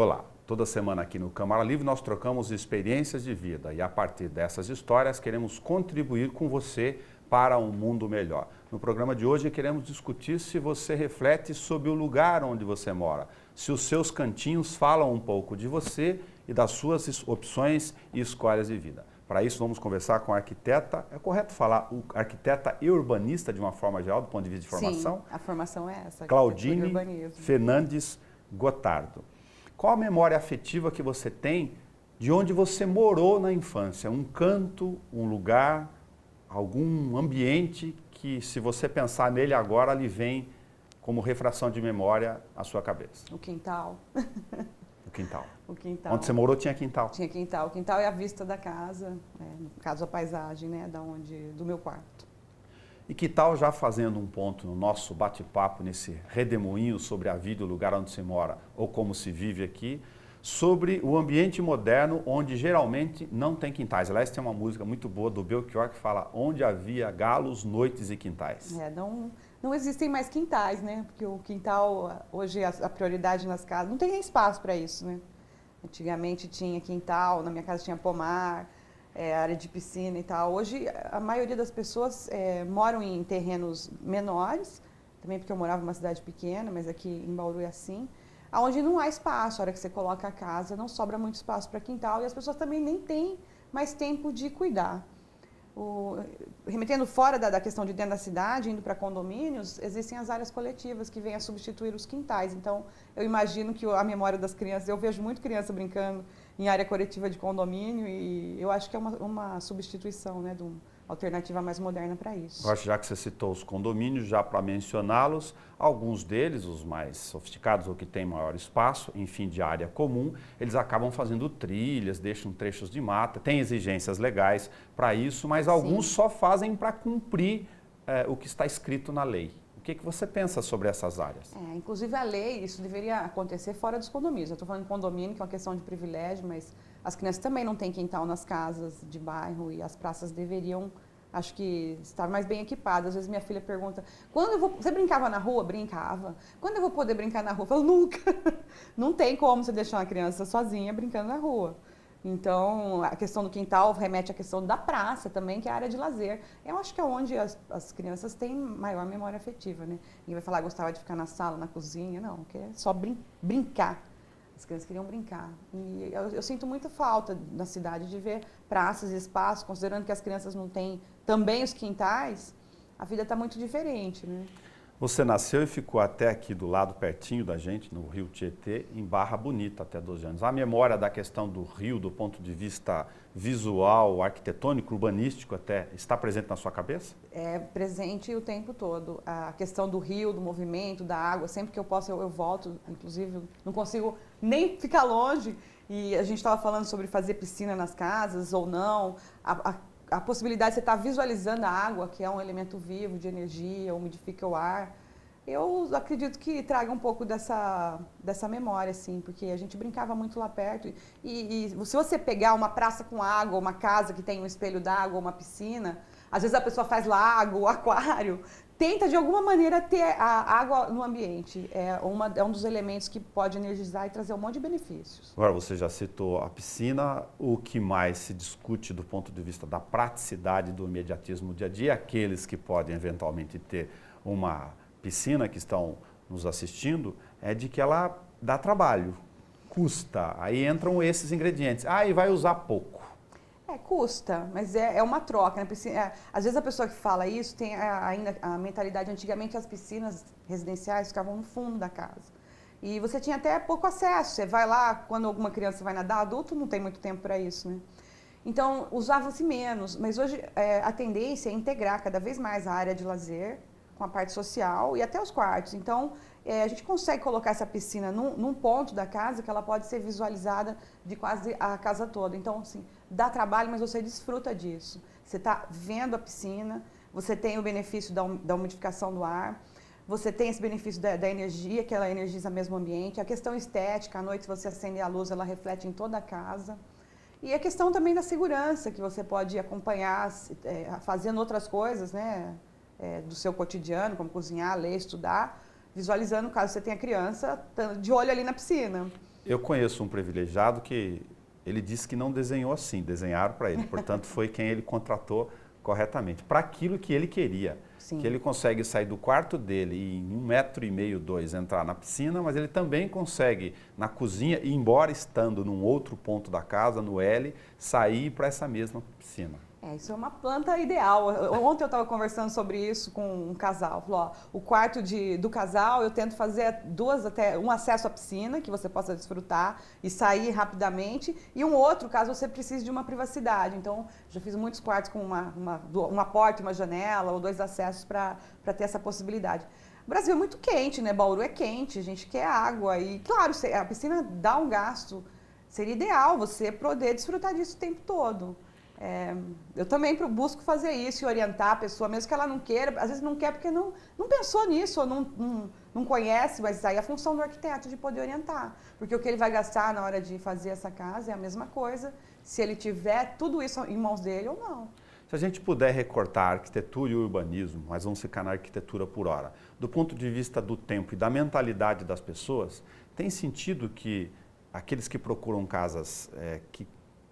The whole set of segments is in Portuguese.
Olá, toda semana aqui no Câmara Livre nós trocamos experiências de vida e a partir dessas histórias queremos contribuir com você para um mundo melhor. No programa de hoje queremos discutir se você reflete sobre o lugar onde você mora, se os seus cantinhos falam um pouco de você e das suas opções e escolhas de vida. Para isso vamos conversar com a arquiteta, é correto falar arquiteta e urbanista de uma forma geral, do ponto de vista de formação? Sim, a formação é essa. Claudine Fernandes Gotardo. Qual a memória afetiva que você tem de onde você morou na infância? Um canto, um lugar, algum ambiente que, se você pensar nele agora, lhe vem como refração de memória à sua cabeça? O quintal. O quintal. O quintal. Onde você morou tinha quintal? Tinha quintal. O quintal é a vista da casa, no caso a paisagem, né, do meu quarto. E que tal, já fazendo um ponto no nosso bate-papo, nesse redemoinho sobre a vida e o lugar onde se mora, ou como se vive aqui, sobre o ambiente moderno onde geralmente não tem quintais. Aliás, tem uma música muito boa do Belchior que fala onde havia galos, noites e quintais. Não existem mais quintais, né? Porque o quintal, hoje a prioridade nas casas, não tem nem espaço para isso, né? Antigamente tinha quintal, na minha casa tinha pomar, área de piscina e tal. Hoje a maioria das pessoas moram em terrenos menores, também porque eu morava numa cidade pequena, mas aqui em Bauru é assim, onde não há espaço. A hora que você coloca a casa, não sobra muito espaço para quintal e as pessoas também nem têm mais tempo de cuidar. Remetendo fora da questão de dentro da cidade, indo para condomínios, existem as áreas coletivas que vêm a substituir os quintais. Então, eu imagino que a memória das crianças, eu vejo muito criança brincando em área coletiva de condomínio e eu acho que é uma substituição, né, de uma alternativa mais moderna para isso. Eu acho, já que você citou os condomínios, já para mencioná-los, alguns deles, os mais sofisticados ou que têm maior espaço, enfim, de área comum, eles acabam fazendo trilhas, deixam trechos de mata, tem exigências legais para isso, mas alguns só fazem para cumprir o que está escrito na lei. O que você pensa sobre essas áreas? Inclusive a lei, isso deveria acontecer fora dos condomínios. Eu estou falando de condomínio, que é uma questão de privilégio, mas as crianças também não têm quintal nas casas de bairro e as praças deveriam, acho que, estar mais bem equipadas. Às vezes minha filha pergunta, você brincava na rua? Brincava. Quando eu vou poder brincar na rua? Eu falo, nunca. Não tem como você deixar uma criança sozinha brincando na rua. Então, a questão do quintal remete à questão da praça também, que é a área de lazer. Eu acho que é onde as crianças têm maior memória afetiva, né? Ninguém vai falar, gostava de ficar na sala, na cozinha, não, que é só brincar. As crianças queriam brincar. E eu sinto muita falta na cidade de ver praças e espaços, considerando que as crianças não têm também os quintais, a vida está muito diferente, né? Você nasceu e ficou até aqui do lado, pertinho da gente, no Rio Tietê, em Barra Bonita, até 12 anos. A memória da questão do rio, do ponto de vista visual, arquitetônico, urbanístico até, está presente na sua cabeça? É presente o tempo todo. A questão do rio, do movimento, da água, sempre que eu posso eu volto, inclusive não consigo nem ficar longe. E a gente estava falando sobre fazer piscina nas casas ou não, a possibilidade de você estar visualizando a água, que é um elemento vivo de energia, umidifica o ar. Eu acredito que traga um pouco dessa memória, assim, porque a gente brincava muito lá perto. E se você pegar uma praça com água, uma casa que tem um espelho d'água, uma piscina, às vezes a pessoa faz lago, aquário, tenta de alguma maneira ter a água no ambiente. É um dos elementos que pode energizar e trazer um monte de benefícios. Agora, você já citou a piscina, o que mais se discute do ponto de vista da praticidade do imediatismo do dia a dia, aqueles que podem eventualmente ter uma piscina, que estão nos assistindo, é de que ela dá trabalho, custa, aí entram esses ingredientes, e vai usar pouco. Custa, mas é uma troca, né? Às vezes a pessoa que fala isso tem ainda a mentalidade, antigamente as piscinas residenciais ficavam no fundo da casa. E você tinha até pouco acesso, você vai lá, quando alguma criança vai nadar, adulto não tem muito tempo para isso, né? Então usava-se menos, mas hoje a tendência é integrar cada vez mais a área de lazer com a parte social e até os quartos. Então, a gente consegue colocar essa piscina num ponto da casa que ela pode ser visualizada de quase a casa toda. Então, assim, dá trabalho, mas você desfruta disso. Você está vendo a piscina, você tem o benefício da umidificação do ar, você tem esse benefício da energia, que ela energiza mesmo o ambiente. A questão estética, à noite você acende a luz, ela reflete em toda a casa. E a questão também da segurança, que você pode acompanhar fazendo outras coisas, né? Do seu cotidiano, como cozinhar, ler, estudar, visualizando caso você tenha criança de olho ali na piscina. Eu conheço um privilegiado que ele disse que não desenhou assim, desenharam para ele. Portanto, foi quem ele contratou corretamente, para aquilo que ele queria. Sim. Que ele consegue sair do quarto dele e em 1,5 m, 2 entrar na piscina, mas ele também consegue na cozinha, e embora estando num outro ponto da casa, no L, sair para essa mesma piscina. Isso é uma planta ideal. Ontem eu estava conversando sobre isso com um casal. Falou, ó, o quarto do casal eu tento fazer um acesso à piscina, que você possa desfrutar e sair rapidamente, e um outro, caso você precise de uma privacidade. Então, já fiz muitos quartos com uma porta, uma janela, ou 2 acessos para ter essa possibilidade. O Brasil é muito quente, né? Bauru é quente, a gente quer água. E, claro, a piscina dá um gasto. Seria ideal você poder desfrutar disso o tempo todo. Eu também busco fazer isso e orientar a pessoa, mesmo que ela não queira, às vezes não quer porque não pensou nisso ou não conhece, mas aí é a função do arquiteto de poder orientar. Porque o que ele vai gastar na hora de fazer essa casa é a mesma coisa, se ele tiver tudo isso em mãos dele ou não. Se a gente puder recortar arquitetura e urbanismo, mas vamos ficar na arquitetura por hora, do ponto de vista do tempo e da mentalidade das pessoas, tem sentido que aqueles que procuram casas que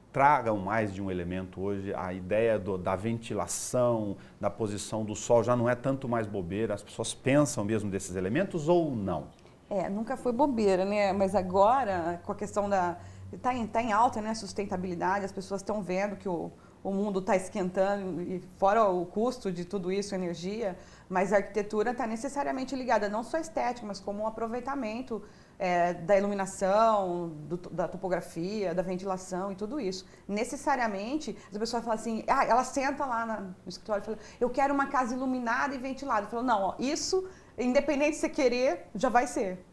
tragam mais de um elemento hoje, a ideia da ventilação, da posição do sol já não é tanto mais bobeira, as pessoas pensam mesmo desses elementos ou não? Nunca foi bobeira, né? Mas agora, com a questão tá em alta, né? Sustentabilidade, as pessoas estão vendo que o mundo está esquentando, e fora o custo de tudo isso, energia, mas a arquitetura está necessariamente ligada não só à estética, mas como um aproveitamento da iluminação, da topografia, da ventilação e tudo isso. Necessariamente, as pessoas falam assim, ela senta lá no escritório e fala, eu quero uma casa iluminada e ventilada. Eu falo, não, isso, independente de você querer, já vai ser.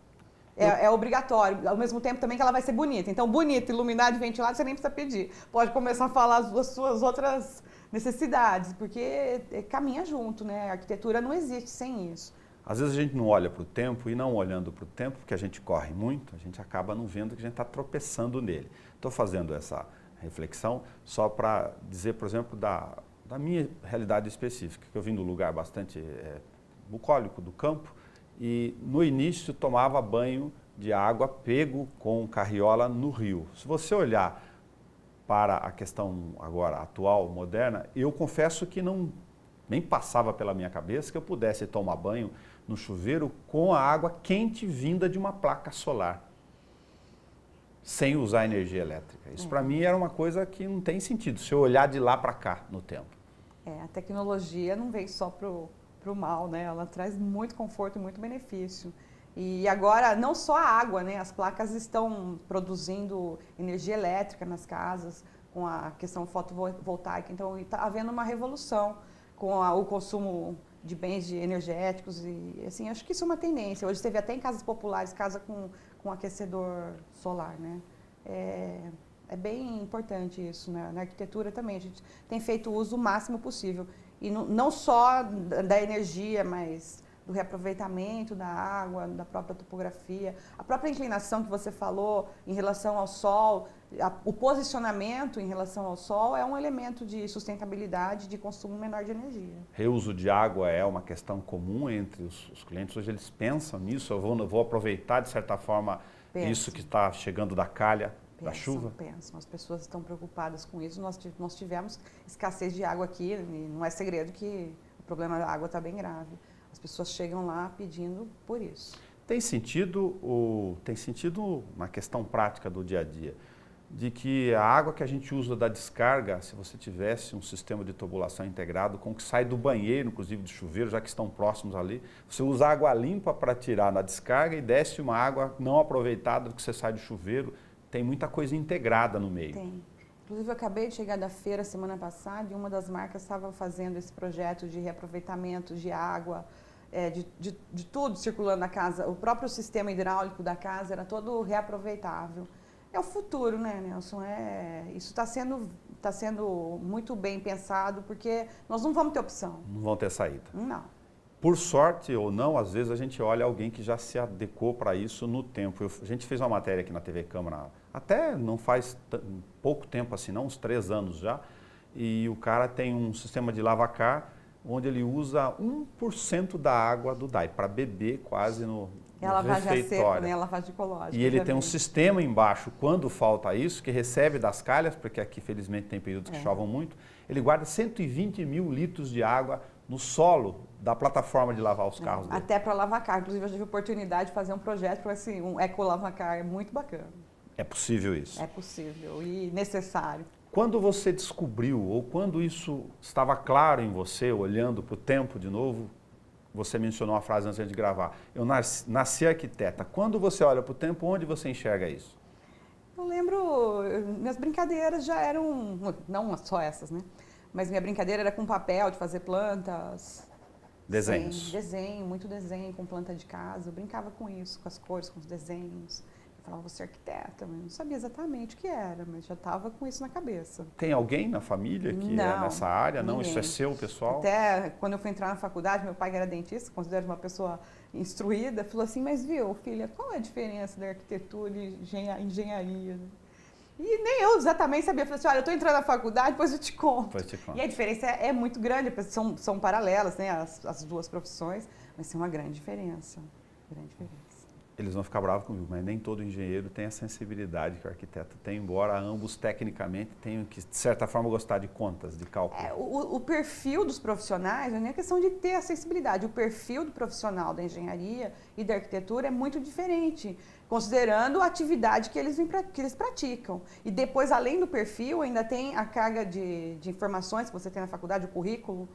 É obrigatório, ao mesmo tempo também que ela vai ser bonita. Então, bonita, iluminada e ventilada, você nem precisa pedir. Pode começar a falar as suas outras necessidades, porque caminha junto, né? A arquitetura não existe sem isso. Às vezes a gente não olha para o tempo e não olhando para o tempo, porque a gente corre muito, a gente acaba não vendo que a gente está tropeçando nele. Estou fazendo essa reflexão só para dizer, por exemplo, da minha realidade específica, que eu vim de um lugar bastante bucólico do campo e no início tomava banho de água pego com carriola no rio. Se você olhar para a questão agora atual, moderna, eu confesso que nem passava pela minha cabeça que eu pudesse tomar banho no chuveiro com a água quente vinda de uma placa solar, sem usar energia elétrica. Isso para mim era uma coisa que não tem sentido, se eu olhar de lá para cá no tempo. A tecnologia não vem só para o mal, né? Ela traz muito conforto e muito benefício. E agora, não só a água, né? As placas estão produzindo energia elétrica nas casas, com a questão fotovoltaica, então está havendo uma revolução com o consumo de bens energéticos e assim, acho que isso é uma tendência. Hoje você vê até em casas populares, casa com aquecedor solar, né? É bem importante isso, né? Na arquitetura também, a gente tem feito o uso o máximo possível. E não só da energia, mas do reaproveitamento da água, da própria topografia, a própria inclinação que você falou em relação ao sol, o posicionamento em relação ao sol é um elemento de sustentabilidade, de consumo menor de energia. Reuso de água é uma questão comum entre os clientes, hoje eles pensam nisso, eu vou aproveitar de certa forma isso que está chegando da calha, da chuva? Pensam, as pessoas estão preocupadas com isso, nós tivemos escassez de água aqui, e não é segredo que o problema da água está bem grave. As pessoas chegam lá pedindo por isso. Tem sentido na questão prática do dia a dia, de que a água que a gente usa da descarga, se você tivesse um sistema de tubulação integrado com que sai do banheiro, inclusive do chuveiro, já que estão próximos ali, você usa água limpa para tirar na descarga e desce uma água não aproveitada do que você sai do chuveiro, tem muita coisa integrada no meio. Tem. Inclusive, eu acabei de chegar da feira semana passada e uma das marcas estava fazendo esse projeto de reaproveitamento de água, de tudo circulando na casa. O próprio sistema hidráulico da casa era todo reaproveitável. É o futuro, né, Nelson? Isso está sendo muito bem pensado, porque nós não vamos ter opção. Não vão ter saída. Não. Por sorte ou não, às vezes a gente olha alguém que já se adequou para isso no tempo. A gente fez uma matéria aqui na TV Câmara, até não faz pouco tempo assim, não, uns 3 anos já, e o cara tem um sistema de lavacar onde ele usa 1% da água do DAI, para beber quase É a lavagem a seco, né? A lavagem ecológica. E ele tem um sistema embaixo, quando falta isso, que recebe das calhas, porque aqui felizmente tem períodos que chovam muito, ele guarda 120 mil litros de água no solo da plataforma de lavar os carros dele. Até para lavar carro. Inclusive, eu tive a oportunidade de fazer um projeto com um eco-lavacar, é muito bacana. É possível isso? É possível e necessário. Quando você descobriu, ou quando isso estava claro em você, olhando para o tempo de novo, você mencionou a frase antes de gravar, eu nasci arquiteta. Quando você olha para o tempo, onde você enxerga isso? Eu lembro, minhas brincadeiras já eram, não só essas, né? Mas minha brincadeira era com papel, de fazer plantas. Desenhos. Sim, desenho, muito desenho com planta de casa. Eu brincava com isso, com as cores, com os desenhos. Eu falava, vou ser arquiteta, mas não sabia exatamente o que era, mas já estava com isso na cabeça. Tem alguém na família que é nessa área? Não, isso é seu, pessoal? Até quando eu fui entrar na faculdade, meu pai que era dentista, considero uma pessoa instruída, falou assim, mas viu, filha, qual é a diferença da arquitetura e engenharia? E nem eu exatamente sabia. Eu falei assim, olha, eu estou entrando na faculdade, depois eu te conto. E a diferença é muito grande, são paralelas, né, as duas profissões, mas tem uma grande diferença, Eles vão ficar bravos comigo, mas nem todo engenheiro tem a sensibilidade que o arquiteto tem, embora ambos tecnicamente tenham que, de certa forma, gostar de contas, de cálculo. O perfil dos profissionais, não é nem a questão de ter a sensibilidade, o perfil do profissional da engenharia e da arquitetura é muito diferente, considerando a atividade que eles praticam. E depois, além do perfil, ainda tem a carga de informações que você tem na faculdade, o currículo,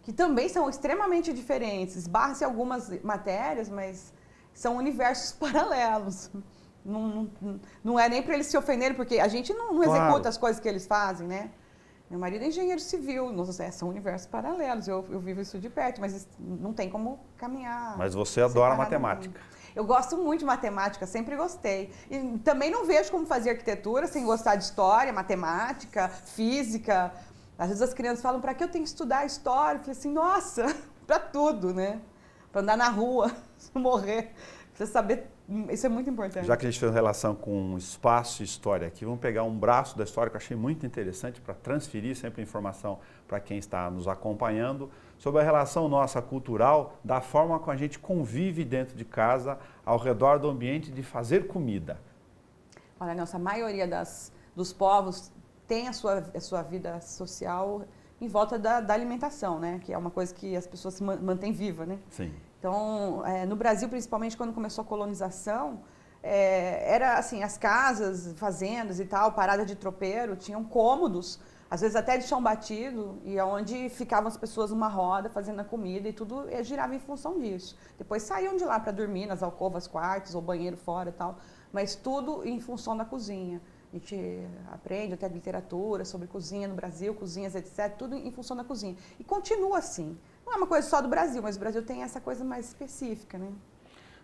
que também são extremamente diferentes. Esbarra-se algumas matérias, mas são universos paralelos. Não é nem para eles se ofenderem, porque a gente não executa as coisas que eles fazem, né? Meu marido é engenheiro civil, são universos paralelos, eu vivo isso de perto, mas não tem como caminhar. Mas você adora matemática. Eu gosto muito de matemática, sempre gostei. E também não vejo como fazer arquitetura sem gostar de história, matemática, física. Às vezes as crianças falam, para que eu tenho que estudar história? Eu falei assim, nossa, para tudo, né? Para andar na rua, morrer, precisa saber, isso é muito importante. Já que a gente fez relação com espaço e história aqui, vamos pegar um braço da história que eu achei muito interessante para transferir sempre informação para quem está nos acompanhando sobre a relação nossa cultural, da forma como a gente convive dentro de casa, ao redor do ambiente de fazer comida. Olha, Nelson, a maioria dos povos tem a sua vida social em volta da alimentação, né? Que é uma coisa que as pessoas se mantêm viva, né? Sim. Então, no Brasil, principalmente quando começou a colonização, era assim, as casas, fazendas e tal, parada de tropeiro, tinham cômodos, às vezes até de chão batido, e onde ficavam as pessoas numa roda fazendo a comida e tudo girava em função disso. Depois saíam de lá para dormir nas alcovas, quartos ou banheiro fora e tal, mas tudo em função da cozinha. A gente aprende até literatura sobre cozinha no Brasil, cozinhas, etc., tudo em função da cozinha. E continua assim. Não é uma coisa só do Brasil, mas o Brasil tem essa coisa mais específica, né?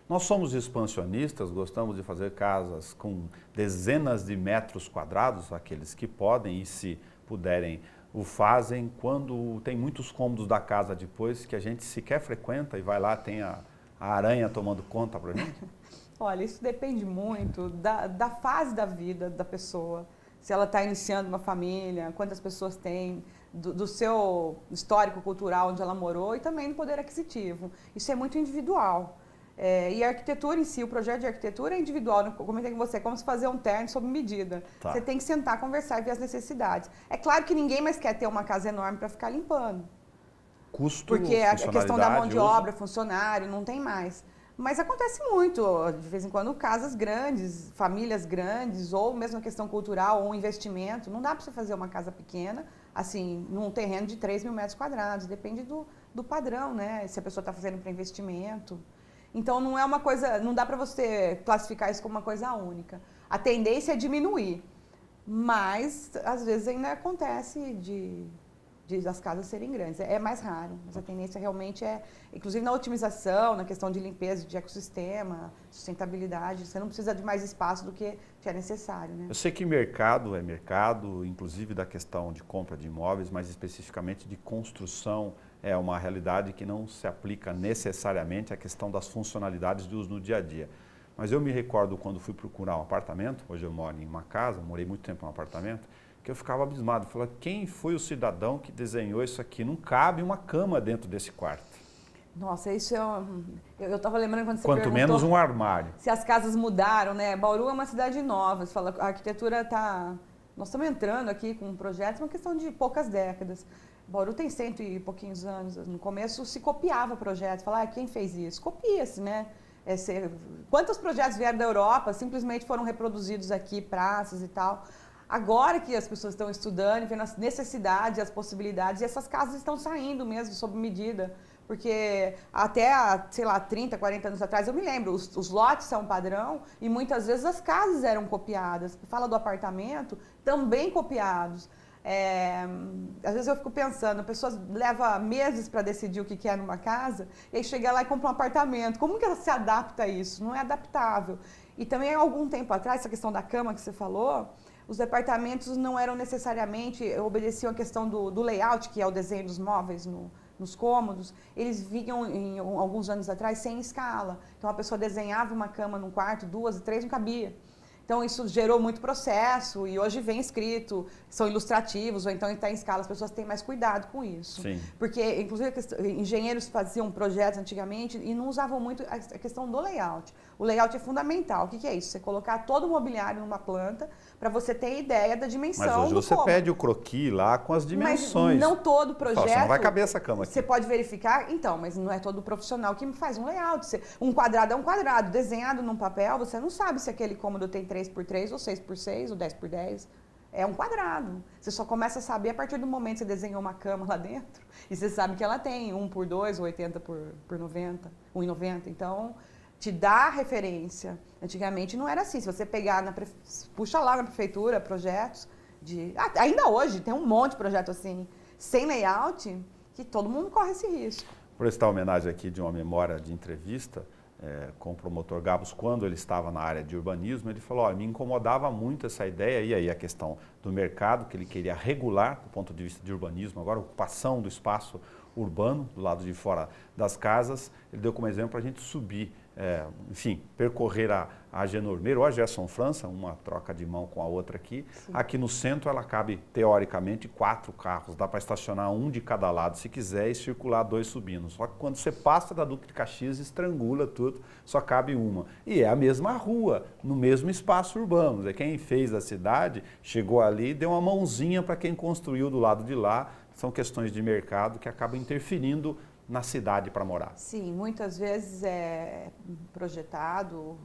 Nós somos expansionistas, gostamos de fazer casas com dezenas de metros quadrados, aqueles que podem e se puderem o fazem, quando tem muitos cômodos da casa depois que a gente sequer frequenta e vai lá, tem a aranha tomando conta pra gente? Olha, isso depende muito da fase da vida da pessoa. Se ela está iniciando uma família, quantas pessoas tem, do seu histórico cultural onde ela morou e também do poder aquisitivo. Isso é muito individual. E a arquitetura em si, o projeto de arquitetura é individual. Eu comentei com você, é como se fazer um terno sob medida. Tá. Você tem que sentar, conversar e ver as necessidades. É claro que ninguém mais quer ter uma casa enorme para ficar limpando. Custo, porque a questão da mão de uso. obra, funcionário, não tem mais. Mas acontece muito, de vez em quando, casas grandes, famílias grandes, ou mesmo a questão cultural, ou um investimento. Não dá para você fazer uma casa pequena, assim, num terreno de 3 mil metros quadrados. Depende do padrão, né? Se a pessoa está fazendo para investimento. Então, não é uma coisa, não dá para você classificar isso como uma coisa única. A tendência é diminuir, mas, às vezes, ainda acontece das casas serem grandes. É mais raro, mas a tendência realmente inclusive na otimização, na questão de limpeza, de ecossistema, sustentabilidade, você não precisa de mais espaço do que é necessário, né? Eu sei que mercado é mercado, inclusive da questão de compra de imóveis, mas especificamente de construção, é uma realidade que não se aplica necessariamente à questão das funcionalidades de uso no dia a dia. Mas eu me recordo quando fui procurar um apartamento, hoje eu moro em uma casa, morei muito tempo em um apartamento, que eu ficava abismado, falava, quem foi o cidadão que desenhou isso aqui? Não cabe uma cama dentro desse quarto. Nossa, isso é eu estava lembrando quando você Quanto perguntou menos um armário. se as casas mudaram, né? Bauru é uma cidade nova, você fala, a arquitetura está... Nós estamos entrando aqui com projetos, uma questão de poucas décadas. Bauru tem 100 e pouquinhos anos. No começo se copiava projetos, falava, quem fez isso? Copia-se, né? Quantos projetos vieram da Europa, simplesmente foram reproduzidos aqui, praças e tal. Agora que as pessoas estão estudando, vendo as necessidades, as possibilidades, e essas casas estão saindo mesmo, sob medida. Porque até, sei lá, 30, 40 anos atrás, eu me lembro, os lotes são padrão e muitas vezes as casas eram copiadas. Fala do apartamento, também copiados. Às vezes eu fico pensando, a pessoa leva meses para decidir o que quer numa casa e aí chega lá e compra um apartamento. Como que ela se adapta a isso? Não é adaptável. E também, há algum tempo atrás, essa questão da cama que você falou, os departamentos não eram necessariamente, obedeciam a questão do layout, que é o desenho dos móveis nos cômodos, eles vinham, alguns anos atrás, sem escala. Então, a pessoa desenhava uma cama num quarto, 2 e 3, não cabia. Então, isso gerou muito processo e hoje vem escrito, são ilustrativos, ou então está em escala, as pessoas têm mais cuidado com isso. Sim. Porque, inclusive, engenheiros faziam projetos antigamente e não usavam muito a questão do layout. O layout é fundamental. O que é isso? Você colocar todo o mobiliário numa planta para você ter ideia da dimensão do cômodo. Mas hoje você pede o croquis lá com as dimensões. Mas não todo projeto... Você não vai caber essa cama aqui. Você pode verificar, então, mas não é todo profissional que faz um layout. Um quadrado é um quadrado, desenhado num papel, você não sabe se aquele cômodo tem 3x3, ou 6x6, ou 10x10. É um quadrado. Você só começa a saber a partir do momento que você desenhou uma cama lá dentro e você sabe que ela tem 1x2, ou 80x90, 1,90. Então, te dá referência. Antigamente não era assim. Se você pegar, puxa lá na prefeitura projetos ainda hoje tem um monte de projeto assim, sem layout, que todo mundo corre esse risco. Por prestar homenagem aqui de uma memória de entrevista com o promotor Gabos, quando ele estava na área de urbanismo, ele falou, olha, me incomodava muito essa ideia, e aí a questão do mercado, que ele queria regular do ponto de vista de urbanismo, agora a ocupação do espaço urbano, do lado de fora das casas, ele deu como exemplo para a gente subir, enfim, percorrer a Genormeiro ou a Gerson França, uma troca de mão com a outra aqui. Sim. Aqui no centro ela cabe, teoricamente, 4 carros, dá para estacionar um de cada lado se quiser e circular 2 subindo. Só que quando você passa da Duque de Caxias, estrangula tudo, só cabe uma. E é a mesma rua, no mesmo espaço urbano. Quem fez a cidade chegou ali e deu uma mãozinha para quem construiu do lado de lá. São questões de mercado que acabam interferindo na cidade para morar. Sim, muitas vezes é projetado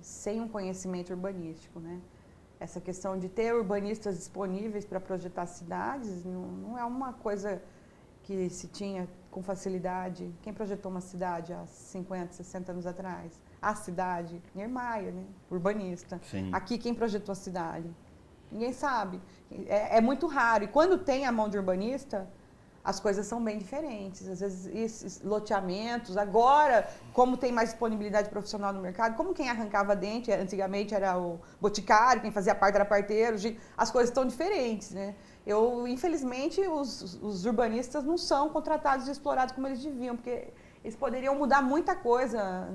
sem um conhecimento urbanístico, né? Essa questão de ter urbanistas disponíveis para projetar cidades não é uma coisa que se tinha com facilidade. Quem projetou uma cidade há 50, 60 anos atrás? A cidade, Niemeyer, né? Urbanista. Sim. Aqui, quem projetou a cidade? Ninguém sabe. É muito raro. E quando tem a mão de urbanista, as coisas são bem diferentes. Às vezes, esses loteamentos, agora, como tem mais disponibilidade profissional no mercado, como quem arrancava dente, antigamente era o boticário, quem fazia parte era parteiro, as coisas estão diferentes, né? Infelizmente, os urbanistas não são contratados e explorados como eles deviam, porque eles poderiam mudar muita coisa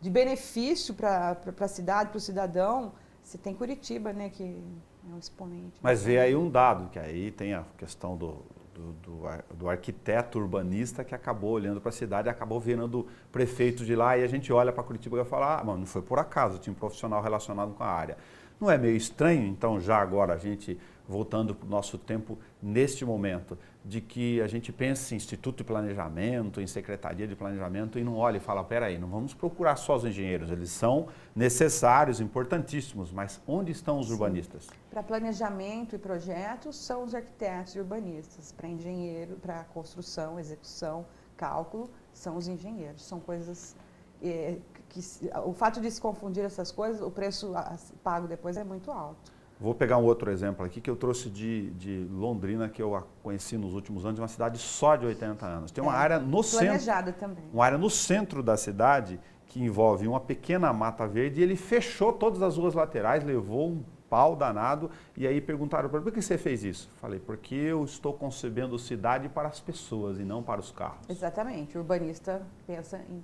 de benefício para a cidade, para o cidadão. Você tem Curitiba, né, que é um exponente. Mas vê aí um dado, que aí tem a questão do arquiteto urbanista que acabou olhando para a cidade e acabou virando prefeito de lá, e a gente olha para Curitiba e fala, não foi por acaso, tinha um profissional relacionado com a área. Não é meio estranho, então, já agora a gente, voltando para o nosso tempo, neste momento, de que a gente pense em Instituto de Planejamento, em Secretaria de Planejamento, e não olha e fala, peraí, não vamos procurar só os engenheiros, eles são necessários, importantíssimos, mas onde estão os urbanistas? Para planejamento e projetos, são os arquitetos e urbanistas. Para engenheiro, para construção, execução, cálculo, são os engenheiros. São coisas o fato de se confundir essas coisas, o preço pago depois é muito alto. Vou pegar um outro exemplo aqui que eu trouxe de Londrina, que eu conheci nos últimos anos, uma cidade só de 80 anos. Tem uma área no planejada centro, também. Uma área no centro da cidade que envolve uma pequena mata verde, e ele fechou todas as ruas laterais, levou um pau danado, e aí perguntaram para mim, por que você fez isso? Falei, porque eu estou concebendo cidade para as pessoas e não para os carros. Exatamente, o urbanista pensa em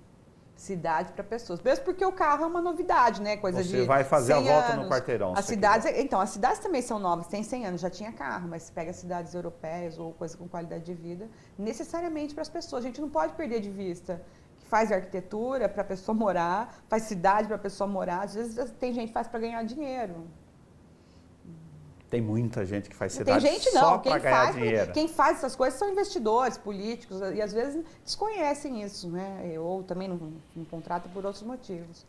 cidade para pessoas. Mesmo porque o carro é uma novidade, né? Coisa Você vai fazer a volta no quarteirão. As cidades, então, as cidades também são novas, tem 100 anos, já tinha carro, mas se pega cidades europeias ou coisa com qualidade de vida, necessariamente para as pessoas. A gente não pode perder de vista que faz arquitetura para a pessoa morar, faz cidade para a pessoa morar. Às vezes tem gente que faz para ganhar dinheiro. Tem muita gente que faz cidade só para ganhar dinheiro. Quem faz essas coisas são investidores, políticos, e às vezes desconhecem isso, né? Ou também não contratam por outros motivos.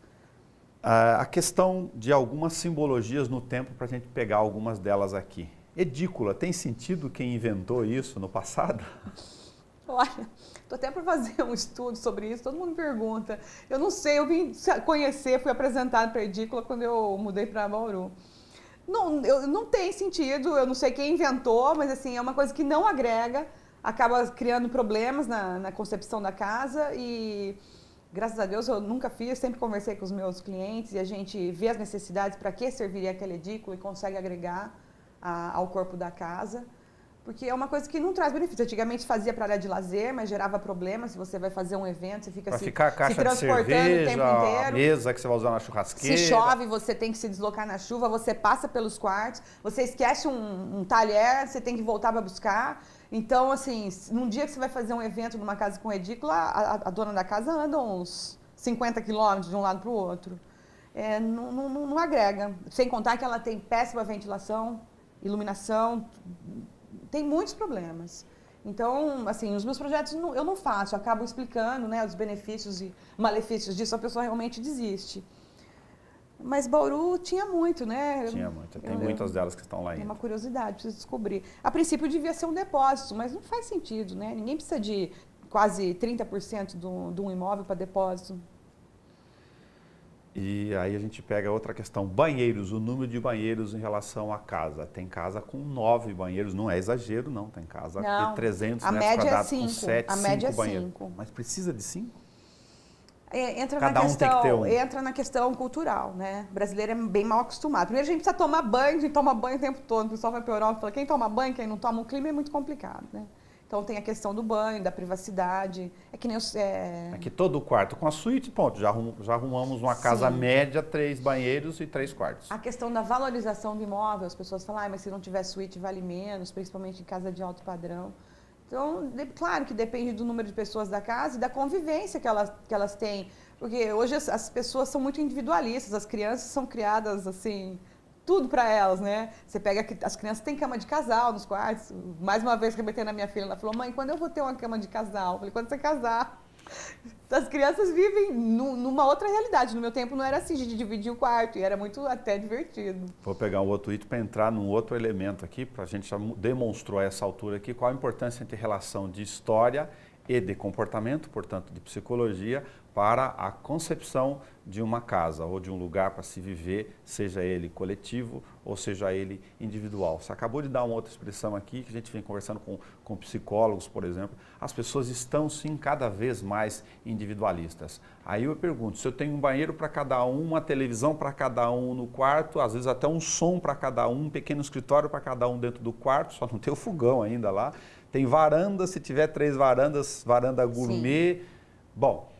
A questão de algumas simbologias no tempo, para a gente pegar algumas delas aqui. Edícula, tem sentido quem inventou isso no passado? Olha, estou até para fazer um estudo sobre isso, todo mundo me pergunta. Eu não sei, eu vim conhecer, fui apresentado para a edícula quando eu mudei para Bauru. Não tem sentido, eu não sei quem inventou, mas assim, é uma coisa que não agrega, acaba criando problemas na concepção da casa e, graças a Deus, eu nunca fiz, sempre conversei com os meus clientes e a gente vê as necessidades para que serviria aquela edícula e consegue agregar ao corpo da casa. Porque é uma coisa que não traz benefício. Antigamente fazia para área de lazer, mas gerava problemas. Se você vai fazer um evento, você fica se transportando o tempo inteiro. A mesa que você vai usar na churrasqueira. Se chove, você tem que se deslocar na chuva, você passa pelos quartos, você esquece um talher, você tem que voltar para buscar. Então, assim, num dia que você vai fazer um evento numa casa com edícula, a dona da casa anda uns 50 quilômetros de um lado para o outro. Não agrega. Sem contar que ela tem péssima ventilação, iluminação, tem muitos problemas. Então, assim, os meus projetos eu não faço, eu acabo explicando, né, os benefícios e malefícios disso, a pessoa realmente desiste. Mas Bauru tinha muito, né? Tinha muito, tem muitas delas que estão lá ainda. É uma curiosidade, preciso descobrir. A princípio devia ser um depósito, mas não faz sentido, né? Ninguém precisa de quase 30% de um imóvel para depósito. E aí a gente pega outra questão, banheiros, o número de banheiros em relação à casa. Tem casa com 9 banheiros, não é exagero não, tem casa de 300 metros quadrados com 7, 5 banheiros. 5. Mas precisa de 5? Entra na questão cultural, né? O brasileiro é bem mal acostumado. Primeiro a gente precisa tomar banho, a gente toma banho o tempo todo. O pessoal vai para a Europa e fala, quem toma banho, quem não toma, o clima é muito complicado, né? Então tem a questão do banho, da privacidade. É que nem Aqui todo quarto com a suíte, ponto. Já arrumamos uma casa média, 3 banheiros e 3 quartos. A questão da valorização do imóvel, as pessoas falam, mas se não tiver suíte vale menos, principalmente em casa de alto padrão. Então, claro que depende do número de pessoas da casa e da convivência que elas têm. Porque hoje as pessoas são muito individualistas, as crianças são criadas assim, tudo para elas, né? Você pega que as crianças têm cama de casal nos quartos. Mais uma vez, remetendo a minha filha, ela falou, mãe, quando eu vou ter uma cama de casal? Eu falei, quando você casar. As crianças vivem numa outra realidade. No meu tempo não era assim, de dividir o quarto, e era muito até divertido. Vou pegar um outro item para entrar num outro elemento aqui, para a gente já demonstrou a essa altura aqui qual a importância entre relação de história e de comportamento, portanto de psicologia, para a concepção de uma casa ou de um lugar para se viver, seja ele coletivo ou seja ele individual. Você acabou de dar uma outra expressão aqui, que a gente vem conversando com psicólogos, por exemplo. As pessoas estão, sim, cada vez mais individualistas. Aí eu pergunto, se eu tenho um banheiro para cada um, uma televisão para cada um no quarto, às vezes até um som para cada um pequeno escritório para cada um dentro do quarto, só não tem o fogão ainda lá, tem varanda, se tiver 3 varandas, varanda gourmet. Sim. Bom,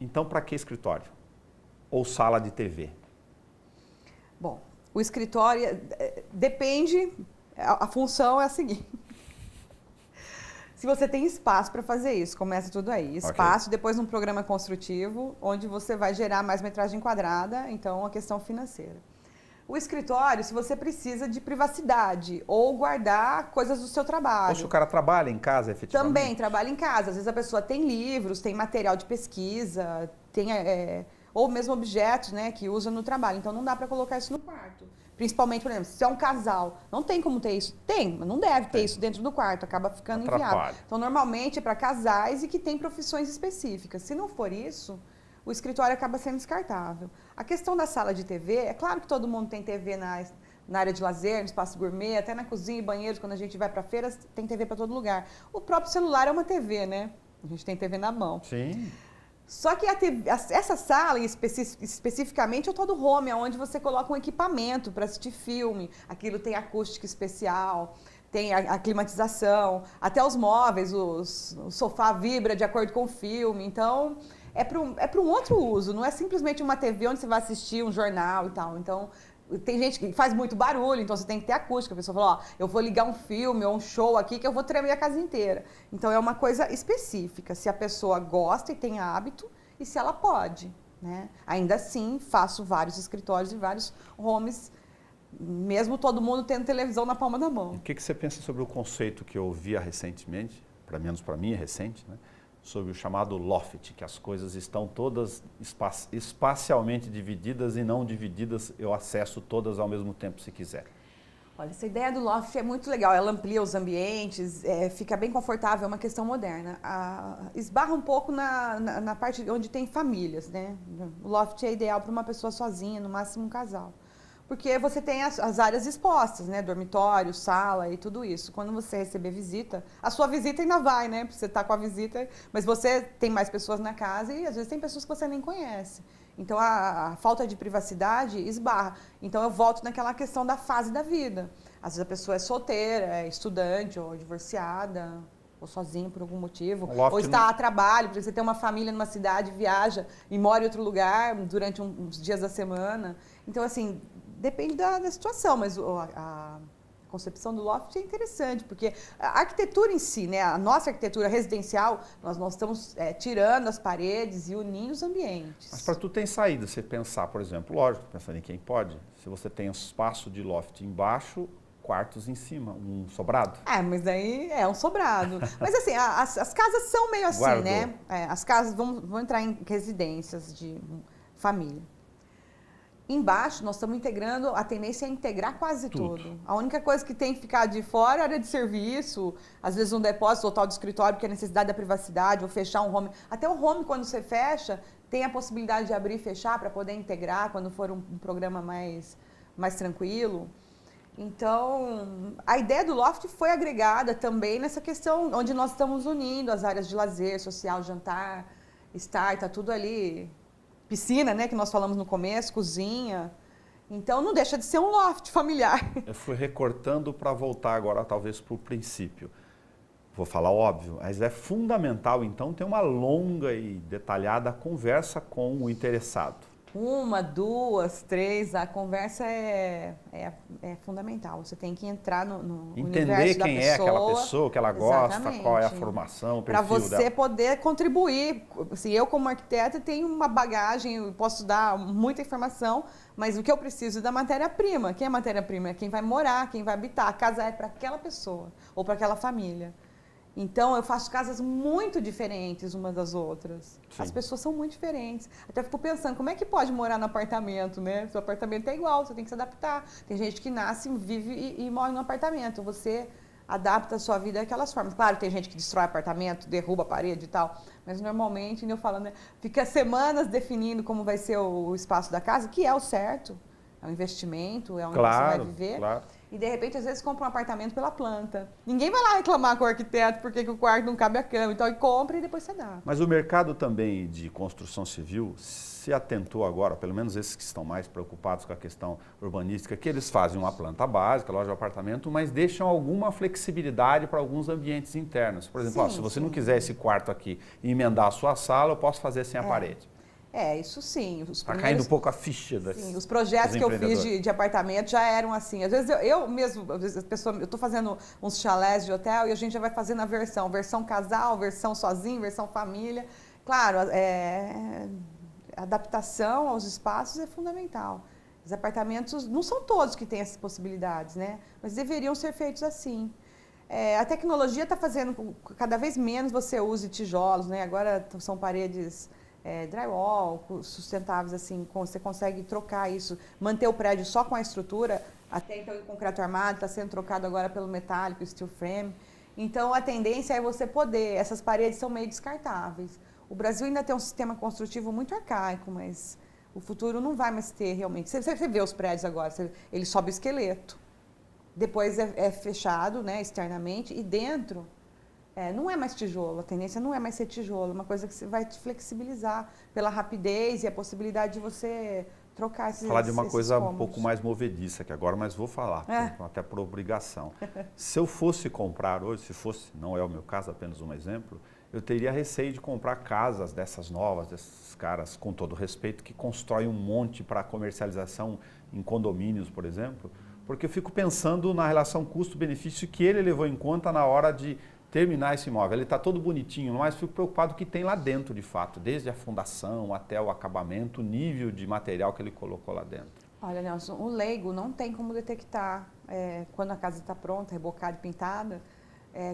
então para que escritório? Ou sala de TV? Bom, o escritório depende, a função é a seguinte. Se você tem espaço para fazer isso, começa tudo aí. Espaço, depois um programa construtivo, onde você vai gerar mais metragem quadrada, então a questão financeira. O escritório, se você precisa de privacidade ou guardar coisas do seu trabalho. Ou se o cara trabalha em casa, efetivamente? Também trabalha em casa. Às vezes a pessoa tem livros, tem material de pesquisa, tem, ou mesmo objetos, né, que usa no trabalho. Então não dá para colocar isso no quarto. Principalmente, por exemplo, se é um casal, não tem como ter isso. Tem, mas não deve ter isso dentro do quarto, acaba ficando inviável. Então normalmente é para casais e que tem profissões específicas. Se não for isso, o escritório acaba sendo descartável. A questão da sala de TV, é claro que todo mundo tem TV na área de lazer, no espaço gourmet, até na cozinha e banheiros, quando a gente vai para feiras, tem TV para todo lugar. O próprio celular é uma TV, né? A gente tem TV na mão. Sim. Só que essa sala, especificamente, é o tal do home, onde você coloca um equipamento para assistir filme, aquilo tem acústica especial, tem a climatização, até os móveis, o sofá vibra de acordo com o filme. Então, é para um outro uso, não é simplesmente uma TV onde você vai assistir um jornal e tal. Então, tem gente que faz muito barulho, então você tem que ter acústica. A pessoa fala, ó, eu vou ligar um filme ou um show aqui que eu vou tremer a casa inteira. Então, é uma coisa específica, se a pessoa gosta e tem hábito e se ela pode, né? Ainda assim, faço vários escritórios e vários homes, mesmo todo mundo tendo televisão na palma da mão. O que você pensa sobre o conceito que eu ouvia recentemente, pelo menos para mim é recente, né? Sobre o chamado loft, que as coisas estão todas espacialmente divididas e não divididas, eu acesso todas ao mesmo tempo se quiser. Olha, essa ideia do loft é muito legal, ela amplia os ambientes, fica bem confortável, é uma questão moderna. Esbarra um pouco na parte onde tem famílias, né? O loft é ideal para uma pessoa sozinha, no máximo um casal. Porque você tem as áreas expostas, né? Dormitório, sala e tudo isso. Quando você receber visita, a sua visita ainda vai, né? Porque você está com a visita, mas você tem mais pessoas na casa e às vezes tem pessoas que você nem conhece. Então a falta de privacidade esbarra. Então eu volto naquela questão da fase da vida. Às vezes a pessoa é solteira, é estudante ou divorciada, ou sozinho por algum motivo, ou está a trabalho, porque você tem uma família numa cidade, viaja e mora em outro lugar durante uns dias da semana. Então, assim, depende da situação, mas a concepção do loft é interessante, porque a arquitetura em si, né, a nossa arquitetura residencial, nós estamos tirando as paredes e unindo os ambientes. Mas para tudo tem saída, você pensar, por exemplo, lógico, pensando em quem pode, se você tem um espaço de loft embaixo, quartos em cima, um sobrado. Mas aí é um sobrado. Mas assim, as casas são meio assim, guardou, né? As casas vão entrar em residências de família. Embaixo, nós estamos integrando, a tendência é integrar quase tudo. A única coisa que tem que ficar de fora é a área de serviço, às vezes um depósito total do escritório, porque é necessidade da privacidade, ou fechar um home. Até o home, quando você fecha, tem a possibilidade de abrir e fechar para poder integrar quando for um programa mais tranquilo. Então, a ideia do loft foi agregada também nessa questão onde nós estamos unindo as áreas de lazer, social, jantar, estar, está tudo ali. Piscina, né, que nós falamos no começo, cozinha. Então, não deixa de ser um loft familiar. Eu fui recortando para voltar agora, talvez, para o princípio. Vou falar óbvio, mas é fundamental, então, ter uma longa e detalhada conversa com o interessado. 1, 2, 3, a conversa é fundamental. Você tem que entrar no universo da pessoa. Entender quem é aquela pessoa, o que ela gosta, exatamente, qual é a formação, o perfil dela. Para você poder contribuir. Assim, eu, como arquiteta, tenho uma bagagem, eu posso dar muita informação, mas o que eu preciso é da matéria-prima. Quem é a matéria-prima? É quem vai morar, quem vai habitar. A casa é para aquela pessoa ou para aquela família. Então, eu faço casas muito diferentes umas das outras. Sim. As pessoas são muito diferentes. Até fico pensando, como é que pode morar no apartamento, né? Seu apartamento é igual, você tem que se adaptar. Tem gente que nasce, vive e mora no apartamento. Você adapta a sua vida daquelas formas. Claro, tem gente que destrói apartamento, derruba a parede e tal. Mas, normalmente, eu falo, né, fica semanas definindo como vai ser o espaço da casa, que é o certo. É um investimento, é onde você vai viver. Claro. E, de repente, às vezes, compra um apartamento pela planta. Ninguém vai lá reclamar com o arquiteto porque que o quarto não cabe a cama. Então, ele compra e depois você dá. Mas o mercado também de construção civil se atentou agora, pelo menos esses que estão mais preocupados com a questão urbanística, que eles fazem uma planta básica, loja de apartamento, mas deixam alguma flexibilidade para alguns ambientes internos. Por exemplo, se você não quiser esse quarto aqui e emendar a sua sala, eu posso fazer sem a parede. Isso sim. Está caindo um pouco a ficha das Sim, os projetos que eu fiz de apartamento já eram assim. Às vezes eu mesmo, às vezes eu estou fazendo uns chalés de hotel e a gente já vai fazendo a versão casal, versão sozinho, versão família. Claro, a adaptação aos espaços é fundamental. Os apartamentos, não são todos que têm essas possibilidades, né? Mas deveriam ser feitos assim. A tecnologia está fazendo cada vez menos você use tijolos, né? Agora são paredes drywall, sustentáveis, assim, você consegue trocar isso, manter o prédio só com a estrutura, até então o concreto armado está sendo trocado agora pelo metálico, steel frame. Então a tendência é você poder, essas paredes são meio descartáveis. O Brasil ainda tem um sistema construtivo muito arcaico, mas o futuro não vai mais ter realmente. Você vê os prédios agora, ele sobe o esqueleto, depois é fechado, né, externamente, e dentro não é mais tijolo, a tendência não é mais ser tijolo, é uma coisa que você vai te flexibilizar pela rapidez e a possibilidade de você trocar esses Falar de uma coisa cômodos. um pouco mais movediça aqui agora, mas vou falar, até por obrigação. Se eu fosse comprar hoje, se fosse, não é o meu caso, apenas um exemplo, eu teria receio de comprar casas dessas novas, desses caras, com todo respeito, que constroem um monte para comercialização em condomínios, por exemplo, porque eu fico pensando na relação custo-benefício que ele levou em conta na hora de terminar esse imóvel. Ele está todo bonitinho, mas fico preocupado com o que tem lá dentro, de fato, desde a fundação até o acabamento, o nível de material que ele colocou lá dentro. Olha, Nelson, o leigo não tem como detectar quando a casa está pronta, rebocada e pintada,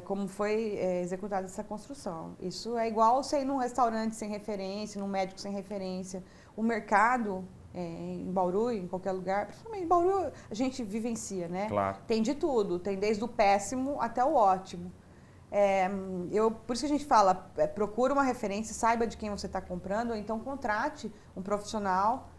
como foi executada essa construção. Isso é igual você ir num restaurante sem referência, num médico sem referência. O mercado, em Bauru, em qualquer lugar, principalmente em Bauru, a gente vivencia, né? Claro. Tem de tudo, tem desde o péssimo até o ótimo. Por isso que a gente fala, procura uma referência, saiba de quem você está comprando, ou então contrate um profissional,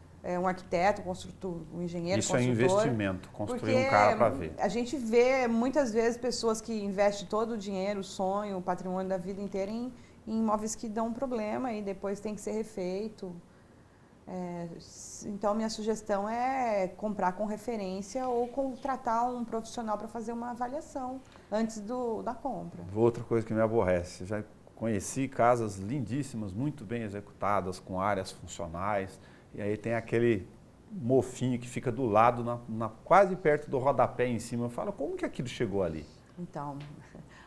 um arquiteto, um construtor, um engenheiro, isso é investimento, construir um cara para ver. A gente vê muitas vezes pessoas que investem todo o dinheiro, o sonho, o patrimônio da vida inteira em imóveis que dão um problema e depois tem que ser refeito. Então, minha sugestão é comprar com referência ou contratar um profissional para fazer uma avaliação antes da compra. Outra coisa que me aborrece, já conheci casas lindíssimas, muito bem executadas, com áreas funcionais, e aí tem aquele mofinho que fica do lado, quase perto do rodapé em cima. Eu falo, como que aquilo chegou ali? Então,